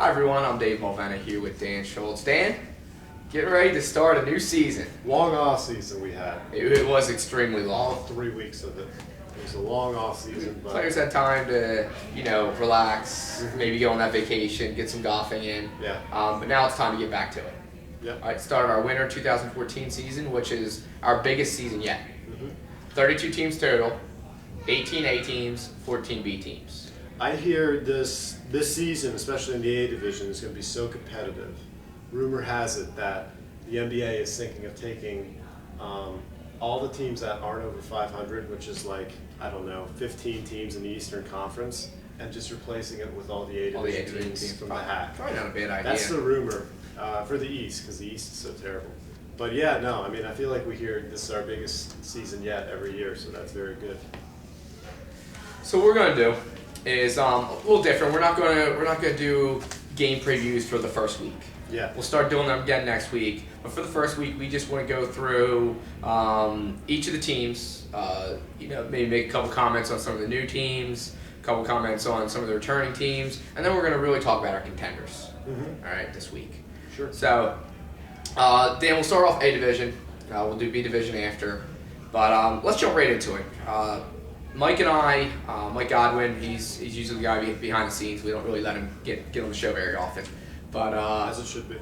Hi everyone, I'm Dave Mulvaney here with Dan Schultz. Dan, getting ready to start a new season. Long off season we had. It was extremely All long. 3 weeks of it. It was a long off season, but Players had time to, relax, maybe go on that vacation, get some golfing in. yeah, But now it's time to get back to it. yeah. All right, started our winter 2014 season, which is our biggest season yet. hmm 32 teams total, 18 A teams, 14 B teams. I hear this season, especially in the A division, is going to be so competitive. Rumor has it that the NBA is thinking of taking all the teams that aren't over 500, which is like, I don't know, 15 teams in the Eastern Conference, and just replacing it with all the A All the A division division teams teams. from the hat. Probably not a bad idea. That's the rumor for the East, because the East is so terrible. But yeah, no, I mean, I feel like we hear this is our biggest season yet every year, so that's very good. So what we're gonna do is a little different. We're not gonna do game previews for the first week. Yeah. We'll start doing them again next week. But for the first week, we just want to go through each of the teams. Maybe make a couple comments on some of the new teams, a couple comments on some of the returning teams, and then we're gonna really talk about our contenders. Mm-hmm. All right, this week. Sure. So, Dan, we'll start off A division. We'll do B division after. But let's jump right into it. Mike and I, Mike Godwin, he's usually the guy behind the scenes. We don't really let him get on the show very often. But As it should be.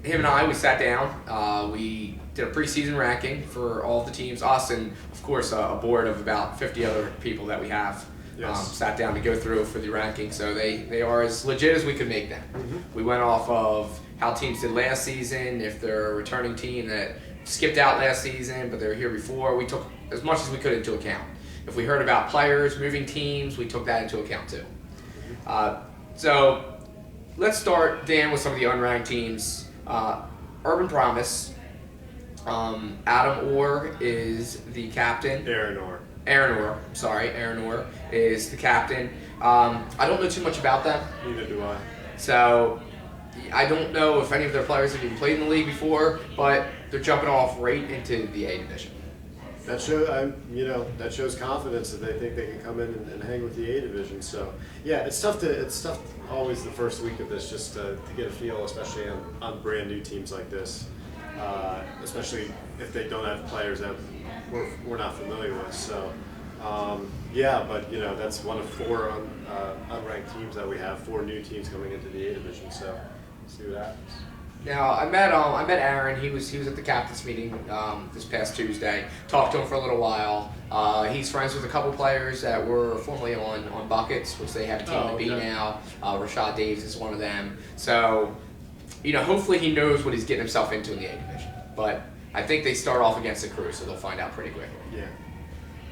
him and I, we sat down. We did a preseason ranking for all of the teams. Us and, of course, a board of about 50 other people that we have. Yes. Sat down to go through for the ranking. So they are as legit as we could make them. Mm-hmm. We went off of how teams did last season, if they're a returning team that skipped out last season, but they were here before. We took as much as we could into account. If we heard about players moving teams, we took that into account too. So let's start, Dan, with some of the unranked teams. Urban Promise. Adam Orr is the captain. Aaron Orr. Aaron Orr is the captain. I don't know too much about them. Neither do I. So I don't know if any of their players have even played in the league before, but they're jumping off right into the A division. That shows confidence that they think they can come in and hang with the A division. So yeah, it's tough always the first week of this just to get a feel, especially on brand new teams like this, especially if they don't have players that we're not familiar with. So but that's one of four unranked teams that we have, four new teams coming into the A division. So let's see what happens. Now I met Aaron. He was at the captain's meeting this past Tuesday. Talked to him for a little while. He's friends with a couple players that were formerly on Buckets, which they have a team to be now. Rashad Daves is one of them. So, hopefully he knows what he's getting himself into in the A division. But I think they start off against the Crew, so they'll find out pretty quickly. Yeah.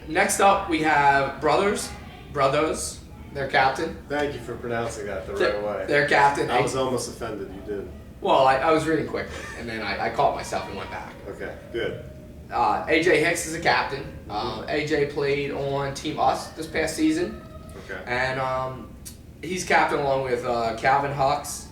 Next up, we have Brothers, their captain. Thank you for pronouncing that the right way. Their captain. I was almost offended you did. Well, I was reading quickly, and then I caught myself and went back. Okay, good. AJ Hicks is a captain. AJ played on Team Us this past season, Okay. and he's captain along with Calvin Hux.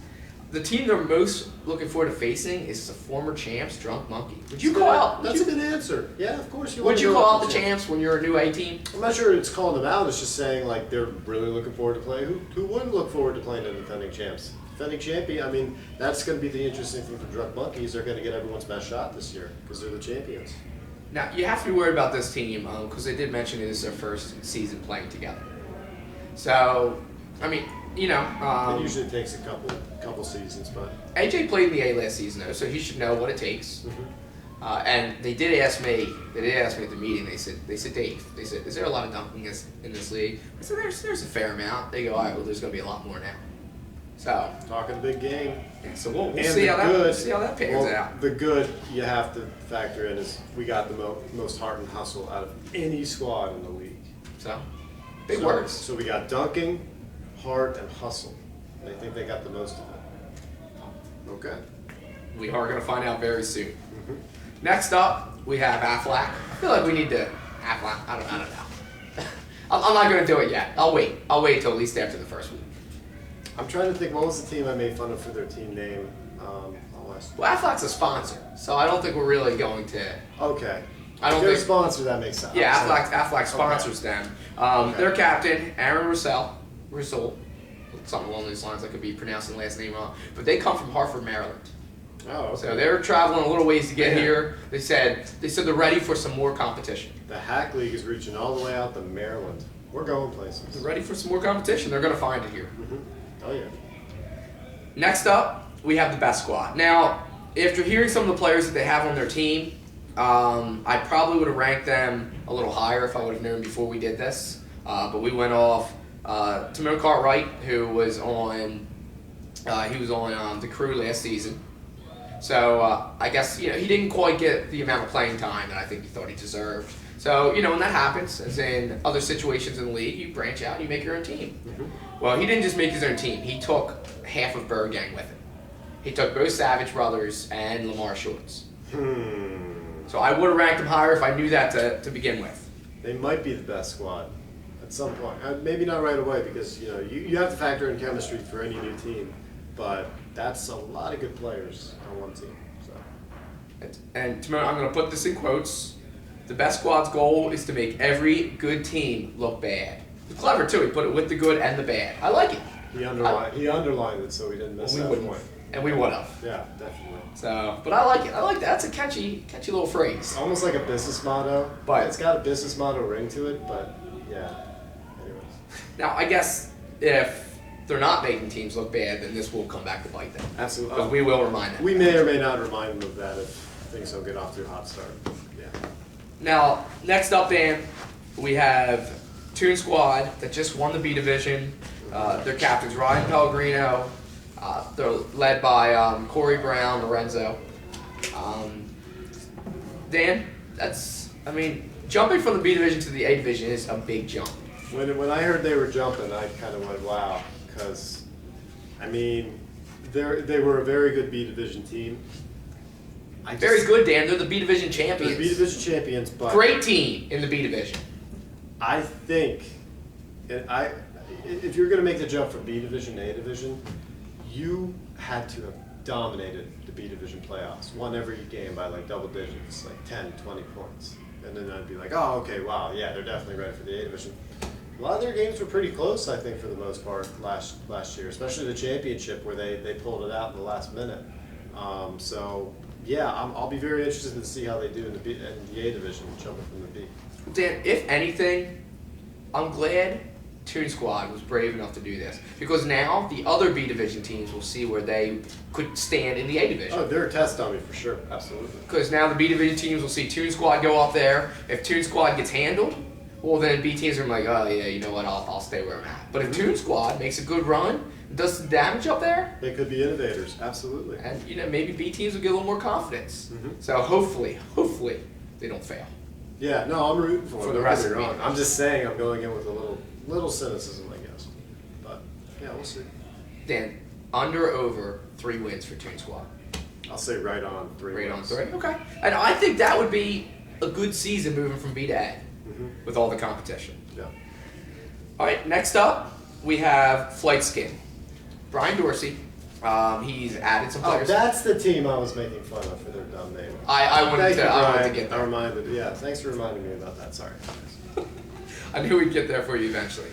The team they're most looking forward to facing is the former champs, Drunk Monkey. Would you call out? That's a good answer. Yeah, of course. Would you call out the champs when you're a new A team? I'm not sure it's calling them out. It's just saying like they're really looking forward to playing. Who wouldn't look forward to playing the defending champs? Defending champion. I mean, that's going to be the interesting thing for Drunk Monkeys. They're going to get everyone's best shot this year because they're the champions. Now you have to be worried about this team because they did mention it is their first season playing together. So, I mean, It usually takes a couple seasons, but AJ played in the A last season though, so he should know what it takes. And they did ask me at the meeting. They said, Dave, is there a lot of dunking in this league? I said, there's a fair amount. They go, all right, well, there's going to be a lot more now. So talking big game. So we'll And see the how good, that pans out. The good you have to factor in is we got the most heart and hustle out of any squad in the league. So big words. So we got dunking, heart, and hustle. And I think they got the most of it. Okay. We are going to find out very soon. Next up, we have Aflac. I feel like we need to Aflac. I don't know. I'm not going to do it yet. I'll wait till at least after the first week. I'm trying to think, what was the team I made fun of for their team name? Well, Aflac's a sponsor, so I don't think we're really going to. Okay. I don't If they're a think. sponsor, that makes sense. Yeah, Aflac sponsors them. Okay. Their captain, Aaron Russell, something along those lines. I could be pronouncing the last name wrong, but they come from Hartford, Maryland. Oh, okay. So they're traveling a little ways to get here. They said they're ready for some more competition. The Hack League is reaching all the way out to Maryland. We're going places. They're ready for some more competition. They're going to find it here. Oh yeah. Next up, we have the best squad. Now, after hearing some of the players that they have on their team, I probably would have ranked them a little higher if I would have known before we did this. But we went off Timon Cartwright, who was on the crew last season. So I guess he didn't quite get the amount of playing time that I think he thought he deserved. So when that happens, as in other situations in the league, you branch out and you make your own team. Well, he didn't just make his own team. He took half of Bird Gang with him. He took both Savage brothers and Lamar Shorts. So I would have ranked him higher if I knew that to begin with. They might be the best squad at some point. Maybe not right away because you have to factor in chemistry for any new team, but that's a lot of good players on one team. So. And Timon, I'm going to put this in quotes. The best squad's goal is to make every good team look bad. It's clever too. He put it with the good and the bad. I like it. He underlined it so we didn't miss that point. And we would have. Yeah, definitely. So, but I like it. I like that. That's a catchy little phrase. Almost like a business motto. But it's got a business motto ring to it, but yeah. Anyways. Now, I guess if they're not making teams look bad, then this will come back to bite them. Absolutely. Because we will remind them. We may or may not remind them of that if things don't get off to a hot start. Yeah. Now, next up, Dan, we have Toon Squad that just won the B Division. Their captain's Ryan Pellegrino. They're led by Corey Brown, Lorenzo. Dan, jumping from the B Division to the A Division is a big jump. When I heard they were jumping, I kind of went, wow, because, they were a very good B Division team. Very good, Dan. They're the B Division champions. They're B Division champions, but great team in the B Division. I think, if you're going to make the jump from B Division to A Division, you had to have dominated the B Division playoffs, won every game by like double digits, like 10, 20 points. And then I'd be like, oh, okay, wow, yeah, they're definitely ready for the A Division. A lot of their games were pretty close, I think, for the most part last year, especially the championship where they pulled it out in the last minute. So, yeah, I'll be very interested to see how they do in the A Division, jumping from the B. Dan, if anything, I'm glad Toon Squad was brave enough to do this, because now the other B Division teams will see where they could stand in the A Division. Oh, they're a test dummy for sure, absolutely. Because now the B Division teams will see Toon Squad go up there. If Toon Squad gets handled, well then B teams are like, oh yeah, you know what, I'll stay where I'm at. But if Toon Squad makes a good run, does some damage up there, they could be innovators, absolutely. and maybe B teams will get a little more confidence. So hopefully they don't fail. Yeah, no, I'm rooting for the rest of the I'm just saying I'm going in with a little cynicism, I guess. But yeah, we'll see. Dan, under or over 3 wins for Toon Squad? I'll say right on 3 Right wins. on 3. Okay. And I think that would be a good season moving from B to A with all the competition. Yeah. All right, next up, we have Flight Skin. Brian Dorsey. He's added some Oh, players. that's the team I was making fun of for their dumb name. I wanted to Brian. get I there. reminded. Yeah, thanks for reminding me about that. Sorry. I knew we'd get there for you eventually.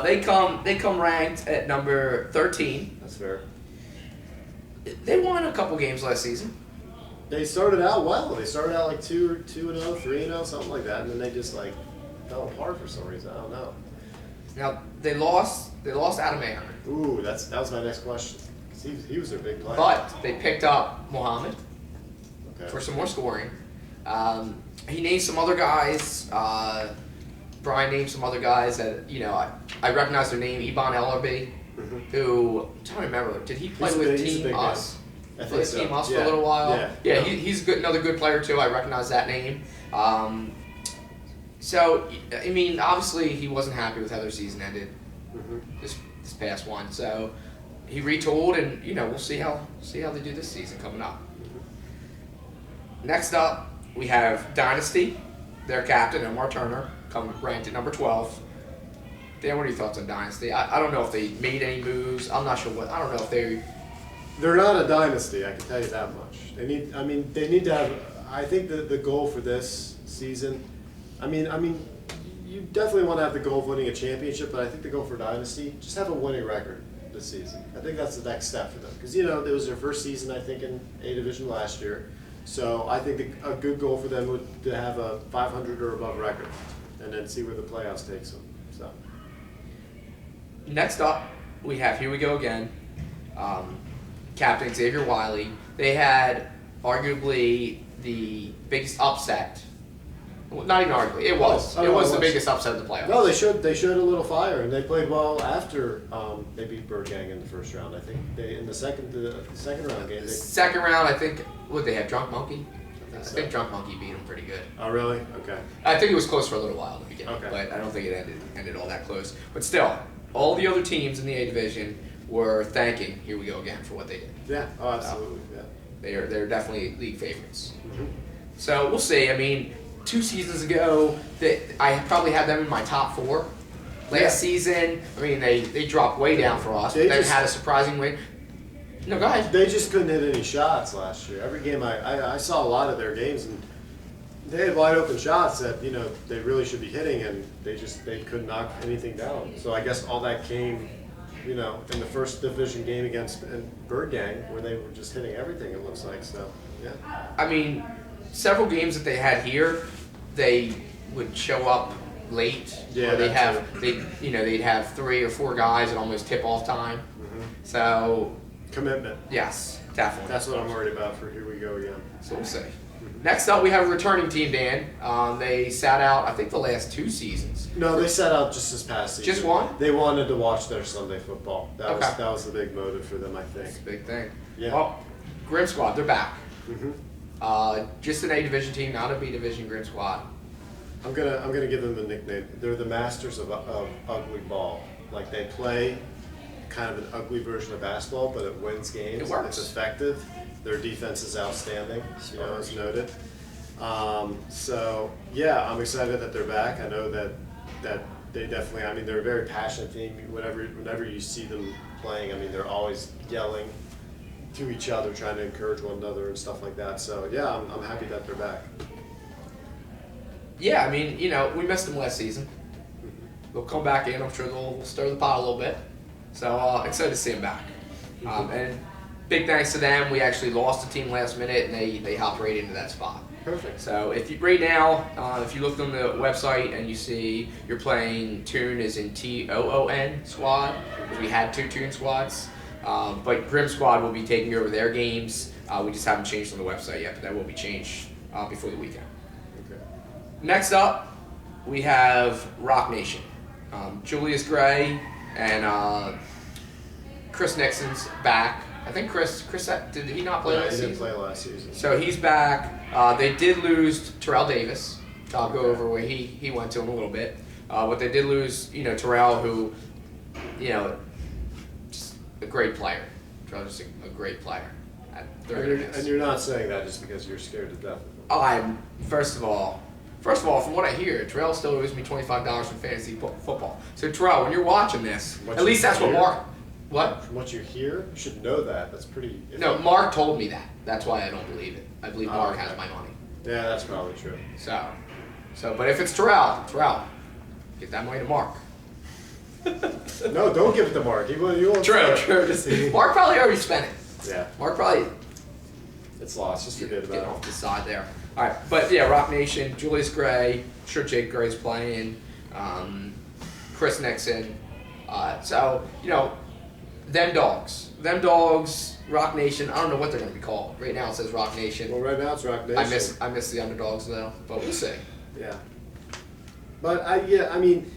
They come ranked at number 13. That's fair. They won a couple games last season. They started out well. They started out like 2-0, 3-0, something like that, and then they just like fell apart for some reason. I don't know. Now they lost Adam Mayer, Ooh, that was my next question. 'Cause he was their big player. but they picked up Mohammed Okay. for some more scoring. He named some other guys. Brian named some other guys that I recognize their name. Iban Ellerby, who I'm trying to remember. Did he play with Team Us? I think so. Team Us for a little while. Yeah. He's another good player too. I recognize that name. So obviously he wasn't happy with how their season ended this past one. So he retooled, and we'll see how they do this season coming up. Next up, we have Dynasty. Their captain, Omar Turner, ranked at number 12. Dan, what are your thoughts on Dynasty? I don't know if they made any moves. I'm not sure I don't know if they. They're not a dynasty, I can tell you that much. They need to have. I think the goal for this season. You definitely want to have the goal of winning a championship, but I think the goal for dynasty, just have a winning record. this season. I think that's the next step for them because it was their first season I think in A division last year. So I think a good goal for them would to have a 500 or above record, and then see where the playoffs takes them. So Next up, we have Here We Go Again, Captain Xavier Wiley. They had arguably the biggest upset. Well, not even arguably, it was. It was the biggest upset of the playoffs. No, they showed a little fire, and they played well after they beat Bird Gang in the first round. I think in the second round game. Second round, I think. Would they have Drunk Monkey? I so. think Drunk Monkey beat them pretty good. Oh, really? Okay. I think it was close for a little while in the beginning, Okay. but I don't think it ended all that close. But still, all the other teams in the A division were thanking Here We Go Again for what they did. Yeah. Oh, absolutely. Yeah. They're definitely league favorites. Mm-hmm. So we'll see. I mean, 2 seasons ago, I probably had them in my top 4. Last season, I mean, they dropped way down for us, but then had a surprising win. No, go ahead. They just couldn't hit any shots last year. Every game I saw a lot of their games, and they had wide open shots that they really should be hitting, and they couldn't knock anything down. So I guess all that came, in the first division game against Bird Gang, where they were just hitting everything. It looks like so. Yeah. I mean, several games that they had here, they would show up late. Yeah, or they'd have 3 or 4 guys at almost tip off time. Mm-hmm. So Commitment. yes, definitely. That's what I'm worried about for Here We Go Again. So we'll see. Next up, we have a returning team, Dan. They sat out, I think, the last 2 seasons. No, they sat out just this past season. Just one? They wanted to watch their Sunday football. That Okay. was the big motive for them, I think. That's a big thing. Yeah. Well, Grim Squad, they're back. Mm-hmm. Just an A division team, not a B division Grim Squad. I'm gonna give them a nickname. They're the masters of ugly ball. Like they play kind of an ugly version of basketball, but it wins games. It works. It's effective. Their defense is outstanding, as noted. So yeah, I'm excited that they're back. I know that they definitely. I mean, they're a very passionate team. Whenever you see them playing, I mean, they're always yelling to each other, trying to encourage one another and stuff like that. So yeah, I'm happy that they're back. Yeah, I mean, we missed them last season. They'll come back in. I'm sure they'll stir the pot a little bit. So excited to see them back. And big thanks to them. We actually lost the team last minute, and they hopped right into that spot. Perfect. So if you if you look on the website and you see you're playing Toon is in TOON squad, because we had 2 Toon squads. But Grim Squad will be taking over their games. We just haven't changed on the website yet, but that will be changed before the weekend. Okay. Next up, we have Rock Nation. Julius Gray and Chris Nixon's back. I think Chris did he not play last he season? didn't play last season. So he's back. They did lose Terrell Davis. I'll go over where he went to in a little bit. But they did lose, Terrell, who, just a great player. Terrell's just a great player at third base. And you're not saying that just because you're scared to death of him. I'm first of all, from what I hear, Terrell still owes me $25 for fantasy football. So Terrell, when you're watching this, at least that's what Mark. What? From what you hear, you should know that. That's pretty. No, Mark told me that. That's why I don't believe it. I believe Mark has my money. Yeah, that's probably true. So, but if it's Terrell, get that money to Mark. No, don't give it to Mark. You won't. True. Mark probably already spent it. Yeah. Mark probably. It's lost. Just forget Getting about off the side there. All right, but yeah, Rock Nation, Julius Gray. I'm sure Jake Gray's playing. Chris Nixon. So them dogs, Rock Nation. I don't know what they're going to be called. Right now it says Rock Nation. Well, right now it's Rock Nation. I miss the underdogs though, but we'll see. Yeah. But I mean,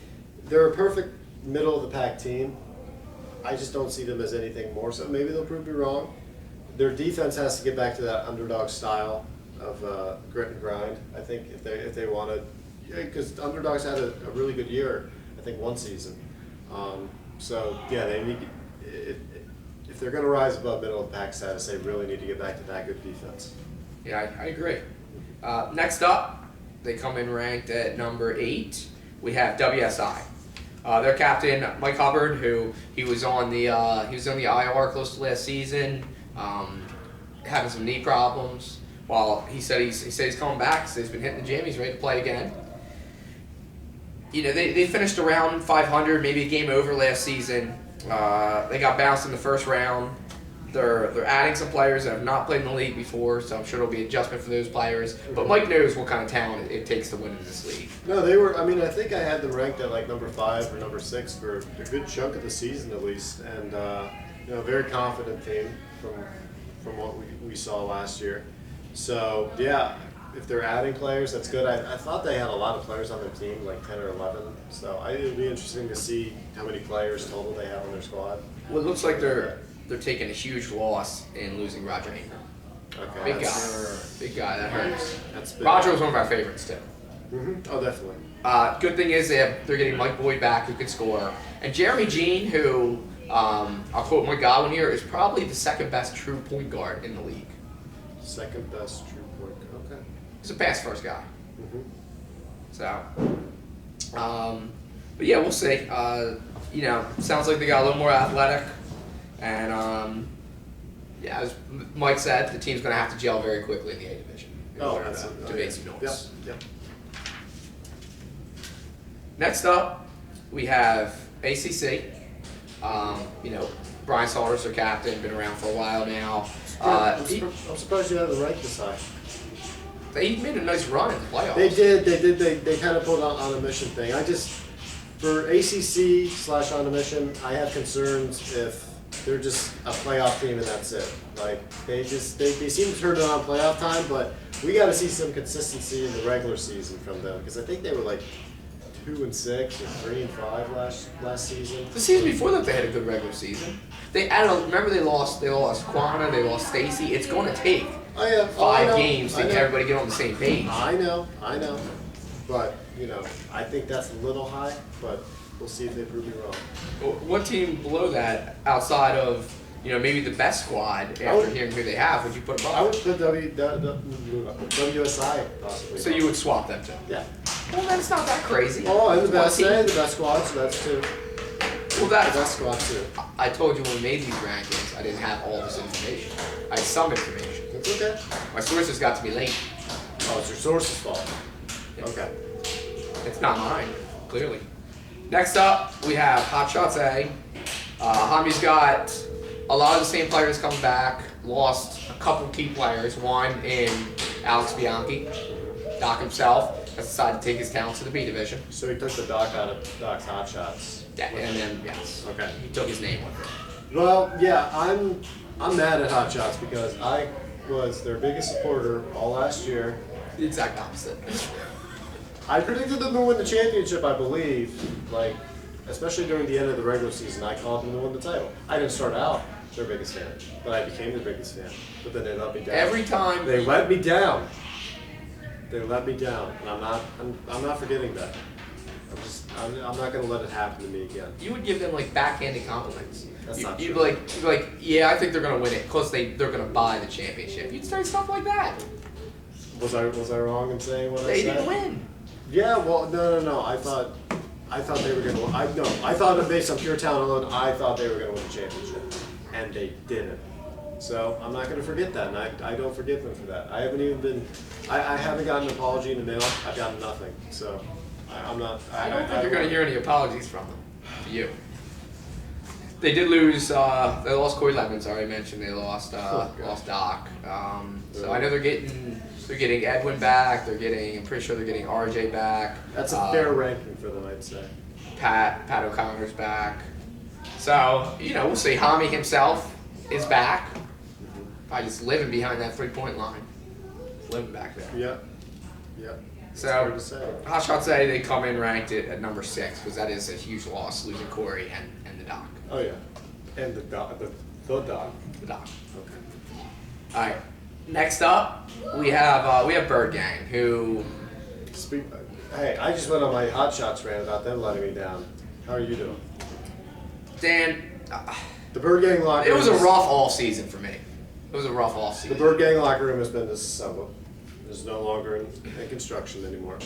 they're a perfect middle of the pack team. I just don't see them as anything more. So maybe they'll prove me wrong. Their defense has to get back to that underdog style of grit and grind. I think if they want to, because underdogs had a really good year. I think one season. So yeah, they need. If they're going to rise above middle of the pack status, they really need to get back to that good defense. Yeah, I agree. Next up, they come in ranked at number 8. We have WSI. Their captain Mike Hubbard, who he was on the IR close to last season, having some knee problems. While he said he's coming back, so he's been hitting the gym. He's ready to play again. They finished around 500, maybe a game over last season. They got bounced in the first round. They're adding some players that have not played in the league before, so I'm sure it'll be adjustment for those players. But Mike knows what kind of talent it takes to win in this league. No, they were. I mean, I think I had them ranked at like number 5 or number 6 for a good chunk of the season at least, and very confident team from what we saw last year. So yeah, if they're adding players, that's good. I thought they had a lot of players on their team, like 10 or 11. So it'll be interesting to see how many players total they have on their squad. Well, it looks like they're taking a huge loss in losing Roger Ingram. Okay. Big guy. That hurts. That's big. Roger was one of our favorites too. Oh, definitely. Good thing is they're getting Mike Boyd back, who can score, and Jeremy Jean, who I'll quote Mike Godwin here, is probably the second best true point guard in the league. Second best true point. Okay. He's a pass first guy. Mm-hmm. So, but yeah, we'll see. Sounds like they got a little more athletic, and yeah, as Mike said, the team's going to have to gel very quickly in the A division in order to make some noise. Yep. Next up, we have ACC. Brian Salters, their captain, been around for a while now. I'm surprised you had the rank this high. They made a nice run in the playoffs. They did. They kind of pulled on a mission thing. For ACC / on a mission, I have concerns if they're just a playoff team and that's it. Like they seem to turn it on playoff time, but we got to see some consistency in the regular season from them because I think they were like 2-6 or 3-5 last season. The season before that, they had a good regular season. Remember they lost Quana, they lost Stacy. It's going to take 5 games to get everybody get on the same page. I know. But, I think that's a little high, but we'll see if they prove me wrong. What team below that, outside of maybe the best squad, after hearing who they have, would you put above? I would put WSI possibly. So you would swap them too? Yeah. Well, that's not that crazy. Oh, and the best squad, so that's 2. Well, The best squad, too. I told you when we made these rankings, I didn't have all this information. I had some information. It's okay. My sources got to be late. Oh, it's your source's fault. Okay. It's not mine, clearly. Next up, we have Hot Shots A. Hami's got a lot of the same players coming back. Lost a couple key players. One in Alex Bianchi. Doc himself has decided to take his talents to the B division. So he took the Doc out of Doc's Hot Shots. Yeah, and then yes. Okay. He took his name with it. Well, yeah, I'm mad at Hot Shots because I was their biggest supporter all last year. The exact opposite. I predicted them to win the championship, I believe. Especially during the end of the regular season, I called them to win the title. I didn't start out their biggest fan, but I became their biggest fan. But then they let me down. Every time they let me down. They let me down, and I'm not forgetting that. I'm not going to let it happen to me again. You would give them backhanded compliments. That's not You'd true. be like, yeah, I think they're gonna win it because they're gonna buy the championship. You'd say stuff like that. Was I wrong in saying what I said? They didn't win. Yeah, well, no. I thought they were gonna win. I thought that based on pure talent alone, I thought they were gonna win the championship, and they didn't. So I'm not gonna forget that, and I don't forgive them for that. I haven't gotten an apology in the mail. I've gotten nothing. So I'm not. I don't think you're gonna hear any apologies from them to you. They did lose. They lost Corey Lemons. I already mentioned they lost Doc. So I know they're getting Edwin back. I'm pretty sure they're getting RJ back. That's a fair ranking for them, I'd say. Pat O'Connor's back. So we'll see. Hami himself is back. By just living behind that 3-point line, living back there. Yeah. So hard to say. Hot Shots say they come in ranked at number 6 because that is a huge loss, losing Corey and the Doc. Oh yeah, and the Doc. The Doc. Okay. All right. Next up, we have Bird Gang, who. Hey, I just went on my Hot Shots rant about them letting me down. How are you doing? Dan. The Bird Gang locker room. It was a rough all season for me. It was a rough off season. The Bird Gang locker room has been disassembled. It's no longer in construction anymore.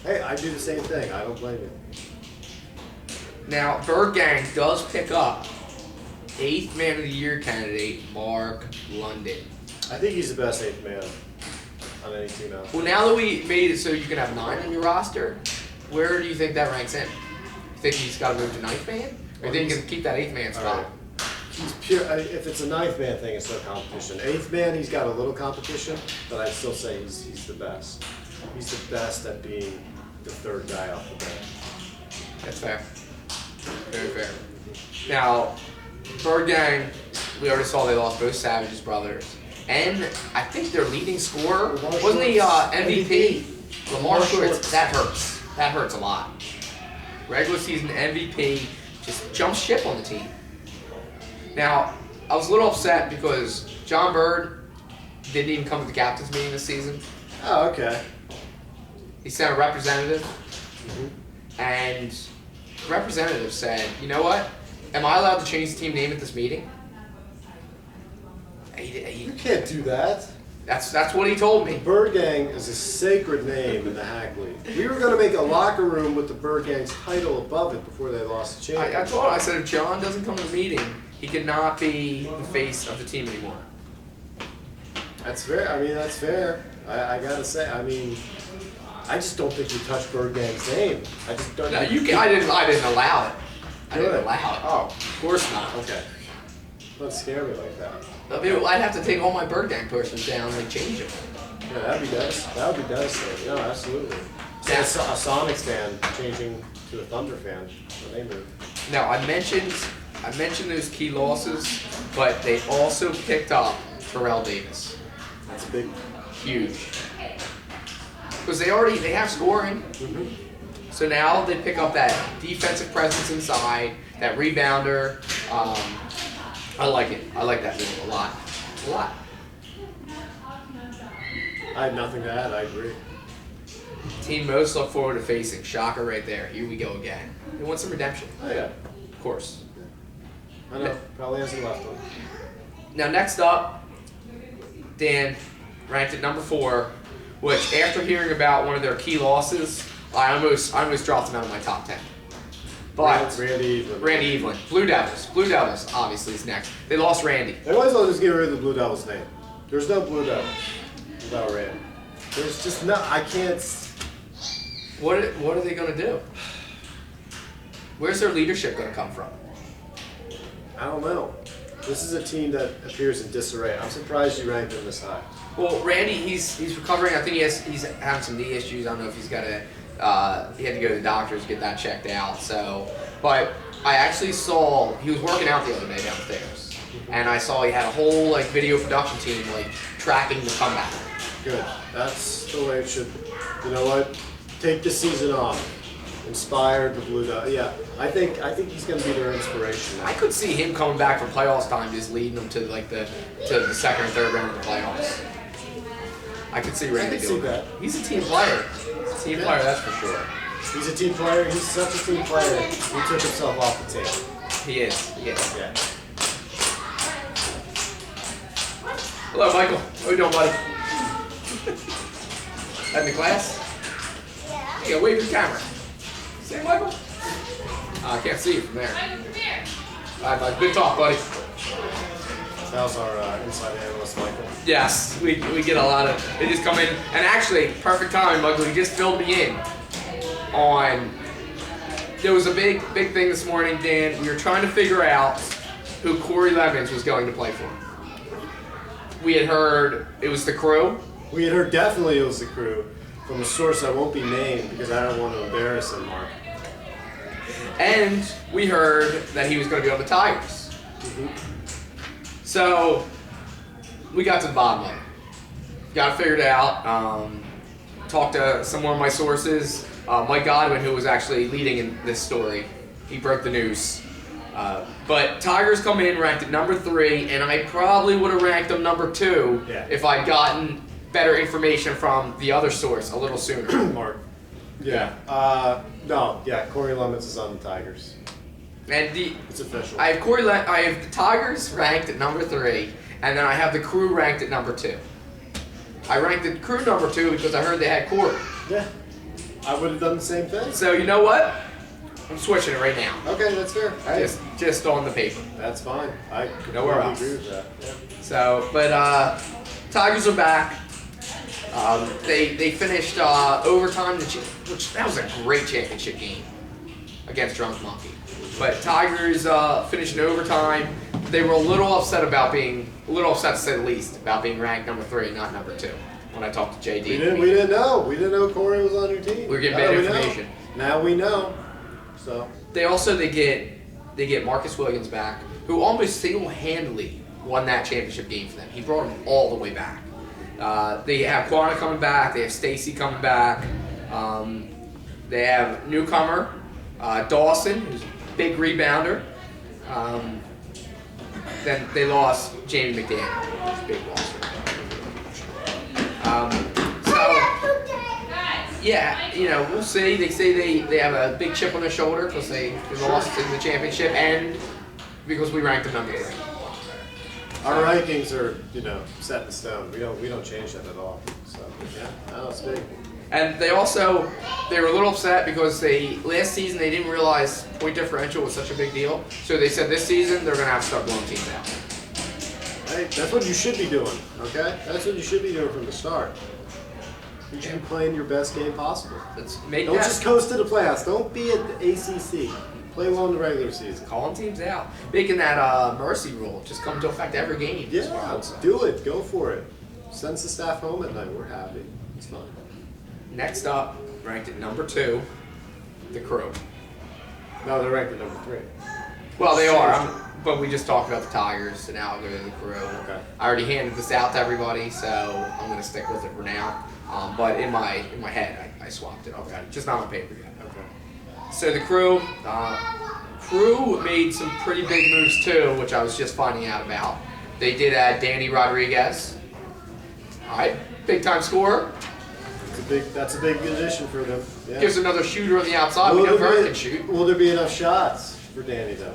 Hey, I do the same thing. I don't blame you. Now, Bird Gang does pick up 8th Man of the Year candidate Mark London. I think he's the best 8th man on any team out. Well, now that we made it so you can have 9 on your roster, where do you think that ranks in? think he's got to move to ninth man? Or Well, think he he's- can keep that 8th man All spot? right. He's pure. If it's a ninth man thing, it's no competition. Eighth man, he's got a little competition, but I'd still say he's the best. He's the best at being the third guy off the bench. That's fair. Very fair. Now, Bird Gang, we already saw they lost both Savage's brothers. And I think their leading scorer, Lamar wasn't he Shorts. MVP? Lamar Lamar Shorts. Shorts. That hurts. That hurts a lot. Regular season MVP, just jumped ship on the team. Now, I was a little upset because John Bird didn't even come to the captain's meeting this season. Oh, okay. He sent a representative, and the representative said, "You know what? Am I allowed to change the team name at this meeting?" You can't do that. That's what he told me. Bird Gang is a sacred name in the Hack League. We were going to make a locker room with the Bird Gang's title above it before they lost the I championship. told him, I said, if John doesn't come to the meeting, he cannot be the face of the team anymore. That's fair. I mean, that's fair. I gotta say. I mean, I just don't think you touch Bird Gang's name. I just don't. No, you can, I didn't allow it. I didn't Good. allow it. Oh, Of course not. okay. Don't scare me like that. I mean, I'd have to take all my Bird Gang posters down and like, change them. Yeah, that would be devastating. No, absolutely. Yeah. A Sonics fan changing to a Thunder fan when they move. Now I mentioned those key losses, but they also picked up Terrell Davis. That's a big. Huge. Because they have scoring. So now they pick up that defensive presence inside, that rebounder. I like it. I like that move a lot. A lot. I have nothing to add. I agree. Team most look forward to facing. Shocker right there. Here we go again. They want some redemption. Oh yeah. Of course. I know. Probably hasn't left one. Now next up, Dan ranked at number 4, which after hearing about one of their key losses, I almost dropped them out of my top 10. But Randy Evelyn. Randy Evelyn, Blue Devils obviously is next. They lost Randy. They might as well just get rid of the Blue Devils name. There's no Blue Devils without Randy. There's just no. I can't. What are they gonna do? Where's their leadership gonna come from? I don't know. This is a team that appears in disarray. I'm surprised you ranked them this high. Well, Randy, he's recovering. I think he's having some knee issues. I don't know if he's got he had to go to the doctors, get that checked out. So, but I actually saw he was working out the other day downstairs, and I saw he had a whole like video production team like tracking the comeback. Good. That's the way it should. You know what? Take the season off. Inspired the Blue Devils. Yeah, I think he's going to be their inspiration. I could see him coming back for playoffs time, just leading them to like the second or third round of the playoffs. I could see Randy see doing that. He's a team player. He's a team player, that's for sure. He's a team player. He's such a team player. He took himself off the table. He is. Yeah. Hello, Michael. How you doing, buddy? Having a class? Yeah, wave your camera. Say, Michael. I can't see you from there. All right, good talk, buddy. How's our inside analyst, Michael? Yes, we get a lot of. They just come in, and actually, perfect time, Michael. You just filled me in on. There was a big thing this morning, Dan. We were trying to figure out who Corey Levins was going to play for. We had heard it was the Crew. We had heard definitely it was the Crew from a source that won't be named because I don't want to embarrass him, Mark. And we heard that he was going to be on the Tigers. So we got to the bottom of it. Got it figured out. Talked to some more of my sources. Mike Godwin, who was actually leading in this story, he broke the news. But Tigers come in ranked at number 3, and I probably would have ranked them number 2 if I'd gotten better information from the other source a little sooner. Mark. Yeah. No. Yeah. Corey Lemons is on the Tigers. And It's official. I have the Tigers ranked at number 3, and then I have the Crew ranked at number 2. I ranked the Crew number 2 because I heard they had Corey. Yeah. I would have done the same thing. So you know what? I'm switching it right now. Okay, that's fair. Hey, Just on the paper. that's fine. I Nowhere completely else. agree with that. Yeah. So, but Tigers are back. They finished overtime, which that was a great championship game. against Drunk Monkey. But Tigers finished in overtime. They were a little upset to say the least, about being ranked number 3 and not number 2. When I talked to JD, we didn't know Corey was on your team. We were getting bad information. Now we know. So they get Marcus Williams back, who almost single-handedly won that championship game for them. He brought them all the way back. They have Quana coming back. They have Stacy coming back. They have newcomer Dawson, who's a big rebounder. Then they lost Jamie McDaniel, who's a big loss. Yeah, we'll see. They say they have a big chip on their shoulder because they lost in the championship and because we ranked them number 3. Our rankings are, set in stone. We don't change that at all. So yeah, it's big. And they were a little upset because last season they didn't realize point differential was such a big deal. So they said this season they're gonna have to start blowing teams out. Hey, that's what you should be doing. Okay, that's what you should be doing from the start. You should be playing your best game possible. Don't just coast to the playoffs. Don't be at the ACC. Play well in the regular season. Calling teams out. Making that mercy rule just come to affect every game. Yeah, do it. Go for it. Sends the staff home at night. We're happy. It's fun. Next up, ranked at number 2, the Crew. No, they're ranked at number 3. Well, they are. But we just talked about the Tigers, so now I'll go to the Crew. Okay. I already handed this out to everybody, so I'm going to stick with it for now. But in my head, I swapped it. Okay. Just not on paper yet. Okay. So the Crew made some pretty big moves too, which I was just finding out about. They did add Danny Rodriguez. All right, big time scorer. That's a big addition for them. Yeah. Gives another shooter on the outside. We know Vern can shoot. Will there be enough shots for Danny though?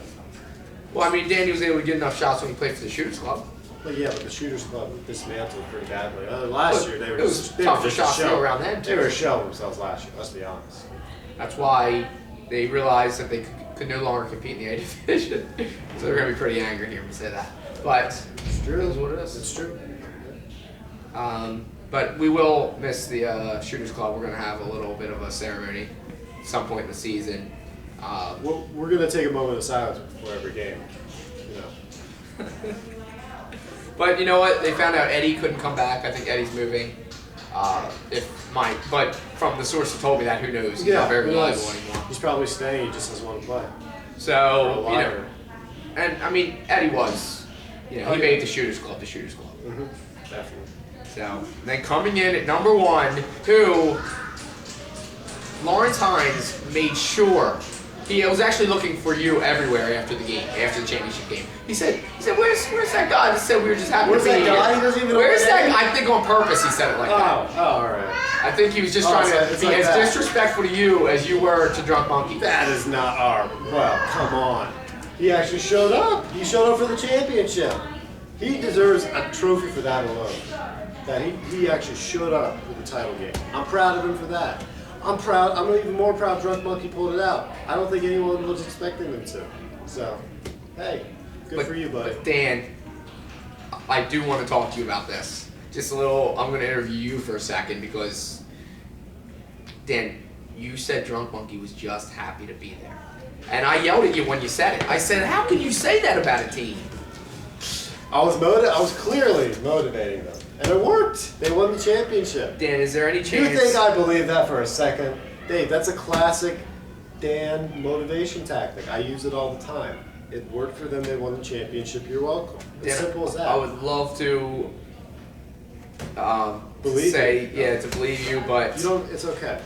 Well, I mean, Danny was able to get enough shots when he played for the Shooters Club. Well, yeah, but the Shooters Club dismantled pretty badly. Last year they were tougher shots to go around then too. They were showing themselves last year. Let's be honest. That's why they realized that they could no longer compete in the A division. So they're going to be pretty angry here when we say that. But it's true. It is what it is. It's true. But we will miss the Shooters Club. We're going to have a little bit of a ceremony at some point in the season. We're going to take a moment of silence before every game. But you know what? They found out Eddie couldn't come back. I think Eddie's moving. But from the source who told me that, who knows? He's not very reliable anymore. He's probably staying. He just doesn't want to play. So and I mean Eddie was, he made the Shooters Club the Shooters Club. Mm-hmm. Definitely. So then coming in at number 1, who Lawrence Hines made sure. He was actually looking for you everywhere after the game, after the championship game. He said, where's that guy that said we were just happy to be here? Where's that guy? He doesn't even know where's that guy? I think on purpose he said it like that. Oh, all right. I think he was just trying to be as disrespectful to you as you were to Drunk Monkey. That is not well, come on. He actually showed up. He showed up for the championship. He deserves a trophy for that alone. That he actually showed up for the title game. I'm proud of him for that. I'm proud. I'm even more proud Drunk Monkey pulled it out. I don't think anyone was expecting them to. So, hey, good for you, buddy. But Dan, I do want to talk to you about this. Just a little, I'm going to interview you for a second because, Dan, you said Drunk Monkey was just happy to be there. And I yelled at you when you said it. I said, how can you say that about a team? I was clearly motivating them. And it worked. They won the championship. Dan, is there any chance? You think I believe that for a second? Dave, that's a classic Dan motivation tactic. I use it all the time. It worked for them. They won the championship. You're welcome. As simple as that. I would love to believe to believe you, but you don't. It's okay.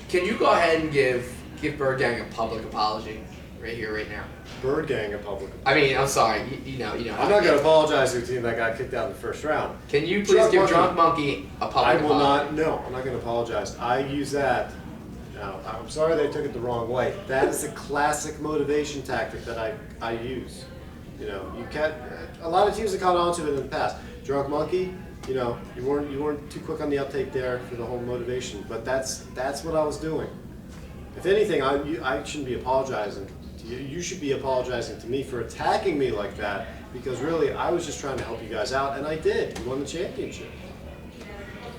Can you go ahead and give Bird Gang a public apology right here, right now? Bird Gang a public. I mean, I'm sorry. You know. I'm not going to apologize to a team that got kicked out in the first round. Can you please give Drunk Monkey a public apology? I will not. No, I'm not going to apologize. I use that. Now, I'm sorry they took it the wrong way. That is a classic motivation tactic that I use. You can't. A lot of teams have caught on to it in the past. Drunk Monkey, you weren't too quick on the uptake there for the whole motivation. But that's what I was doing. If anything, I shouldn't be apologizing to you. You should be apologizing to me for attacking me like that, because really I was just trying to help you guys out, and I did. We won the championship.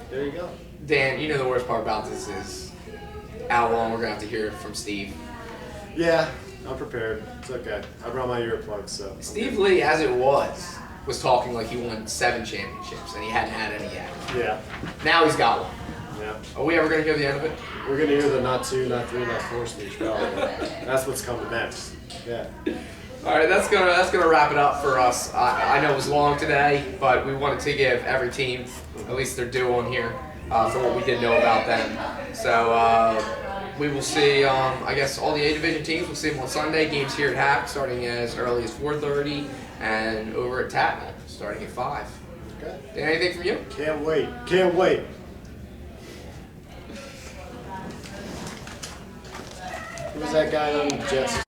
There you go. Dan, the worst part about this is how long we're going to have to hear from Steve. Yeah, I'm prepared. It's okay. I brought my earplugs, so. Steve Lee, as it was talking like he won 7 championships and he hadn't had any yet. Yeah, Now he's got one. yeah. Are we ever going to hear the end of it? We're gonna hear the not 2, not 3, not 4 speech probably. That's what's coming next. Yeah. All right, that's gonna wrap it up for us. I know it was long today, but we wanted to give every team at least their due on here for what we did know about them. So we will see. I guess all the A division teams. We'll see them on Sunday. Games here at Hack starting as early as 4:30, and over at Tatnall starting at 5. Okay. Anything from you? Can't wait. Can't wait. Who's that guy on the Jets?